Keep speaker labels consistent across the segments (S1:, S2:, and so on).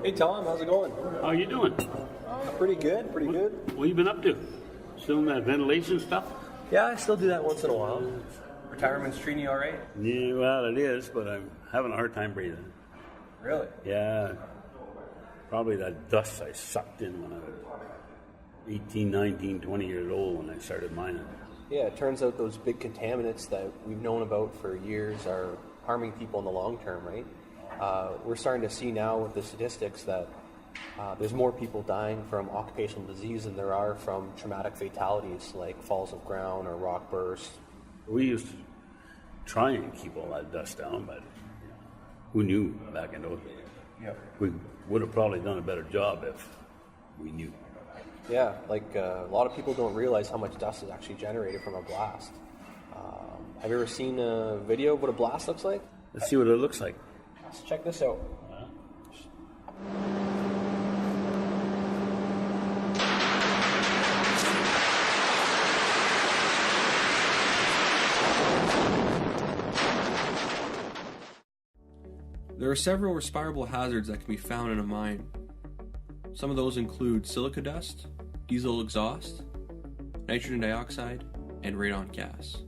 S1: Hey Tom, how's it going?
S2: How you doing?
S1: Pretty good, pretty good.
S2: What you been up to? Still in that ventilation stuff?
S1: Yeah, I still do that once in a while. Retirement's treating you all right?
S2: Yeah, well, it is, but I'm having a hard time breathing.
S1: Really?
S2: Yeah, probably that dust I sucked in when I was 18, 19, 20 years old when I started mining.
S1: Yeah, it turns out those big contaminants that we've known about for years are harming people in the long term, right? We're starting to see now with the statistics that there's more people dying from occupational disease than there are from traumatic fatalities like falls of ground or rock bursts.
S2: We used to try and keep all that dust down, but who knew back in those days?
S1: Yep.
S2: We would have probably done a better job if we knew.
S1: Yeah, like a lot of people don't realize how much dust is actually generated from a blast. Have you ever seen a video of what a blast looks like?
S2: Let's see what it looks like.
S1: Let's check this out.
S3: There are several respirable hazards that can be found in a mine. Some of those include silica dust, diesel exhaust, nitrogen dioxide, and radon gas.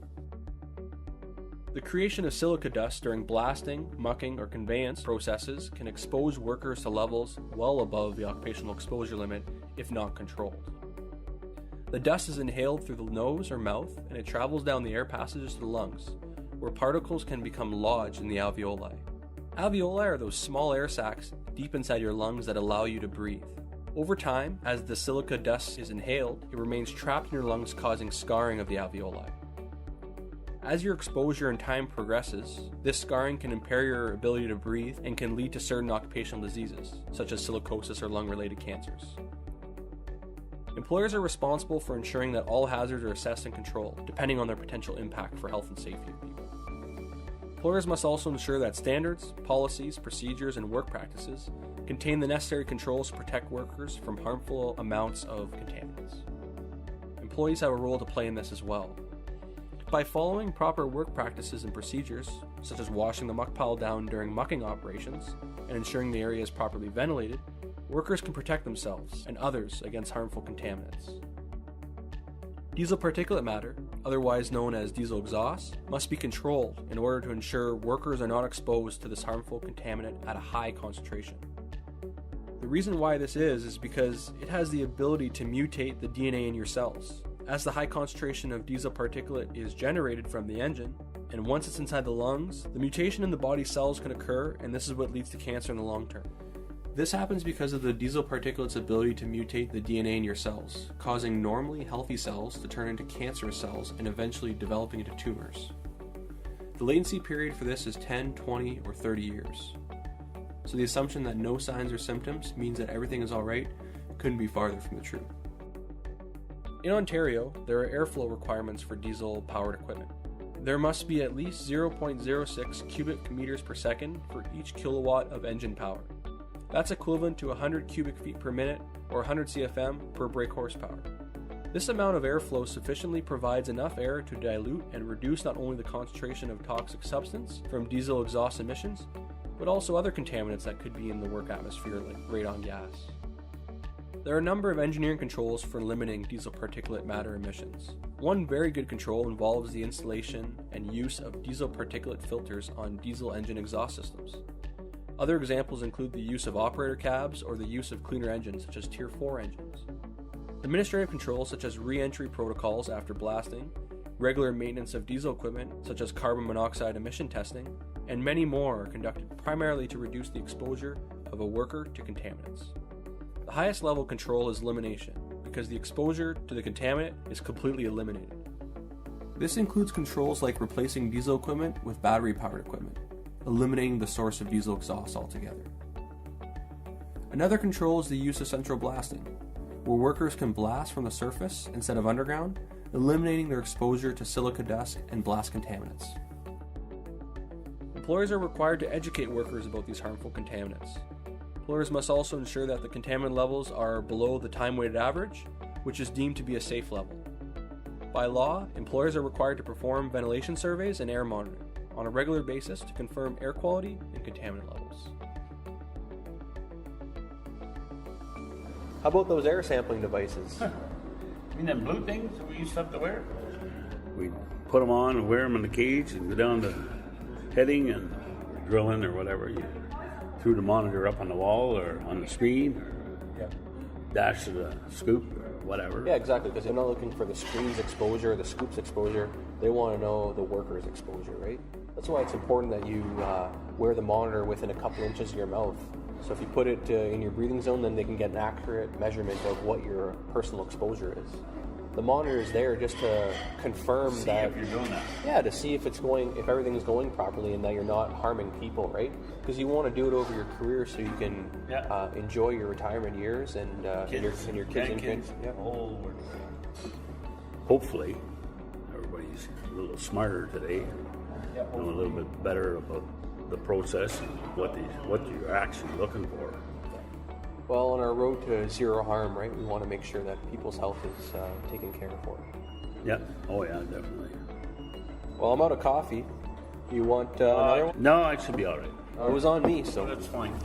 S3: The creation of silica dust during blasting, mucking, or conveyance processes can expose workers to levels well above the occupational exposure limit if not controlled. The dust is inhaled through the nose or mouth and it travels down the air passages to the lungs, where particles can become lodged in the alveoli. Alveoli are those small air sacs deep inside your lungs that allow you to breathe. Over time, as the silica dust is inhaled, it remains trapped in your lungs, causing scarring of the alveoli. As your exposure and time progresses, this scarring can impair your ability to breathe and can lead to certain occupational diseases, such as silicosis or lung-related cancers. Employers are responsible for ensuring that all hazards are assessed and controlled, depending on their potential impact for health and safety of people. Employers must also ensure that standards, policies, procedures, and work practices contain the necessary controls to protect workers from harmful amounts of contaminants. Employees have a role to play in this as well. By following proper work practices and procedures, such as washing the muck pile down during mucking operations and ensuring the area is properly ventilated, workers can protect themselves and others against harmful contaminants. Diesel particulate matter, otherwise known as diesel exhaust, must be controlled in order to ensure workers are not exposed to this harmful contaminant at a high concentration. The reason why this is because it has the ability to mutate the DNA in your cells. As the high concentration of diesel particulate is generated from the engine, and once it's inside the lungs, the mutation in the body cells can occur, and this is what leads to cancer in the long term. This happens because of the diesel particulate's ability to mutate the DNA in your cells, causing normally healthy cells to turn into cancerous cells and eventually developing into tumors. The latency period for this is 10, 20, or 30 years. So the assumption that no signs or symptoms means that everything is alright couldn't be farther from the truth. In Ontario, there are airflow requirements for diesel-powered equipment. There must be at least 0.06 cubic meters per second for each kilowatt of engine power. That's equivalent to 100 cubic feet per minute or 100 CFM per brake horsepower. This amount of airflow sufficiently provides enough air to dilute and reduce not only the concentration of toxic substance from diesel exhaust emissions, but also other contaminants that could be in the work atmosphere like radon gas. There are a number of engineering controls for limiting diesel particulate matter emissions. One very good control involves the installation and use of diesel particulate filters on diesel engine exhaust systems. Other examples include the use of operator cabs or the use of cleaner engines such as Tier 4 engines. Administrative controls such as re-entry protocols after blasting, regular maintenance of diesel equipment such as carbon monoxide emission testing, and many more are conducted primarily to reduce the exposure of a worker to contaminants. The highest level control is elimination, because the exposure to the contaminant is completely eliminated. This includes controls like replacing diesel equipment with battery-powered equipment, eliminating the source of diesel exhaust altogether. Another control is the use of central blasting, where workers can blast from the surface instead of underground, eliminating their exposure to silica dust and blast contaminants. Employers are required to educate workers about these harmful contaminants. Employers must also ensure that the contaminant levels are below the time-weighted average, which is deemed to be a safe level. By law, employers are required to perform ventilation surveys and air monitoring on a regular basis to confirm air quality and contaminant levels.
S1: How about those air sampling devices?
S2: I mean, them blue things we used to have to wear. We'd put them on and wear them in the cage and go down to heading and drilling or whatever. You threw the monitor up on the wall or on the screen or dash to the scoop or whatever.
S1: Yeah, exactly, because they're not looking for the screen's exposure or the scoop's exposure. They want to know the worker's exposure, right? That's why it's important that you wear the monitor within a couple inches of your mouth. So if you put it in your breathing zone, then they can get an accurate measurement of what your personal exposure is. The monitor is there just to confirm
S2: See
S1: that.
S2: if you're doing that.
S1: Yeah, to see if if everything's going properly and that you're not harming people, right? Because you want to do it over your career so you can enjoy your retirement years and your kids and kids. Yeah.
S2: Hopefully, everybody's a little smarter today, know a little bit better about the process and what you're actually looking for.
S1: Well, on our road to zero harm, right, we want to make sure that people's health is taken care of for.
S2: Yeah. Oh yeah, definitely.
S1: Well, I'm out of coffee. You want another one?
S2: No, I should be all right.
S1: It was on me, so.
S2: That's fine.